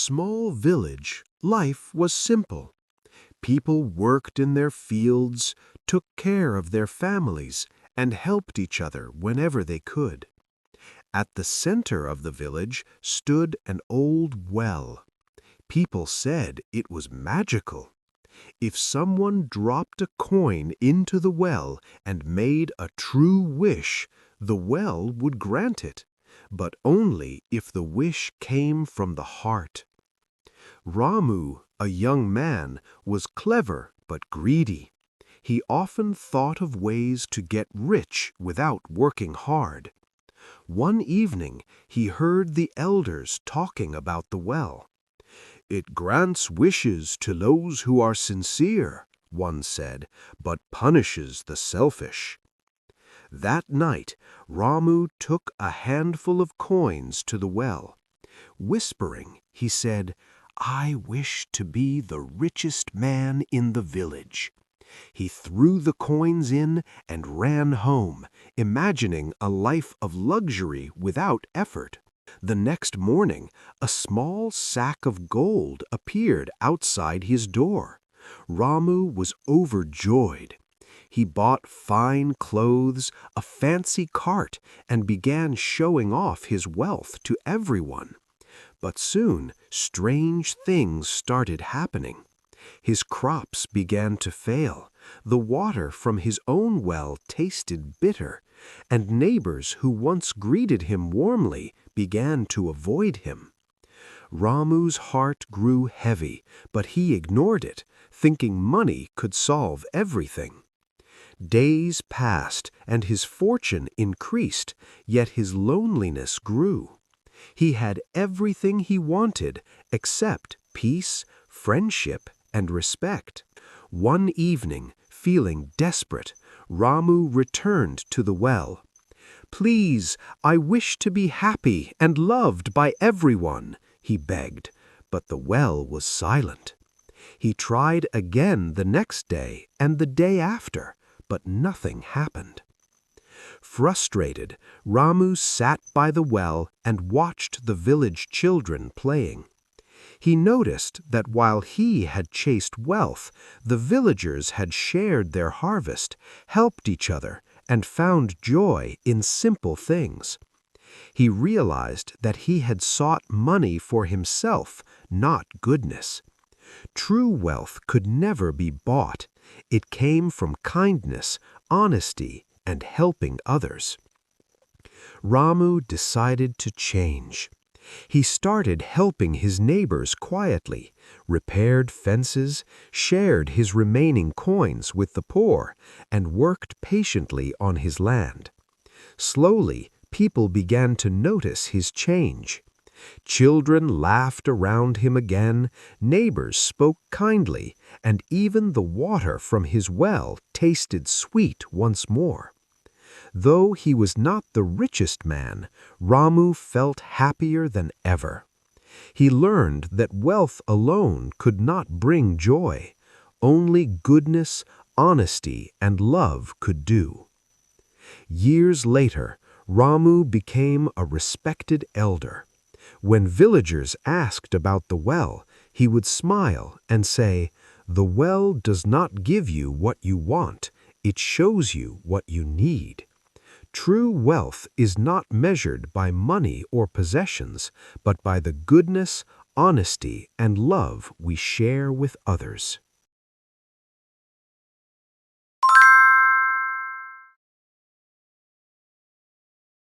Small village, life was simple. People worked in their fields, took care of their families, and helped each other whenever they could. At the center of the village stood an old well. People said it was magical. If someone dropped a coin into the well and made a true wish, the well would grant it, but only if the wish came from the heart. Ramu, a young man, was clever but greedy. He often thought of ways to get rich without working hard. One evening, he heard the elders talking about the well. "It grants wishes to those who are sincere," one said, "but punishes the selfish." That night, Ramu took a handful of coins to the well. Whispering, he said, "I wish to be the richest man in the village." He threw the coins in and ran home, imagining a life of luxury without effort. The next morning, a small sack of gold appeared outside his door. Ramu was overjoyed. He bought fine clothes, a fancy cart, and began showing off his wealth to everyone. But soon, strange things started happening. His crops began to fail, the water from his own well tasted bitter, and neighbors who once greeted him warmly began to avoid him. Ramu's heart grew heavy, but he ignored it, thinking money could solve everything. Days passed, and his fortune increased, yet his loneliness grew. He had everything he wanted except peace, friendship, and respect. One evening, feeling desperate, Ramu returned to the well. "Please, I wish to be happy and loved by everyone," he begged, but the well was silent. He tried again the next day and the day after, but nothing happened. Frustrated, Ramu sat by the well and watched the village children playing. He noticed that while he had chased wealth, the villagers had shared their harvest, helped each other, and found joy in simple things. He realized that he had sought money for himself, not goodness. True wealth could never be bought. It came from kindness, honesty, and helping others. Ramu decided to change. He started helping his neighbors quietly, repaired fences, shared his remaining coins with the poor, and worked patiently on his land. Slowly, people began to notice his change. Children laughed around him again, neighbors spoke kindly, and even the water from his well tasted sweet once more. Though he was not the richest man, Ramu felt happier than ever. He learned that wealth alone could not bring joy. Only goodness, honesty, and love could do. Years later, Ramu became a respected elder. When villagers asked about the well, he would smile and say, "The well does not give you what you want, it shows you what you need." True wealth is not measured by money or possessions, but by the goodness, honesty, and love we share with others.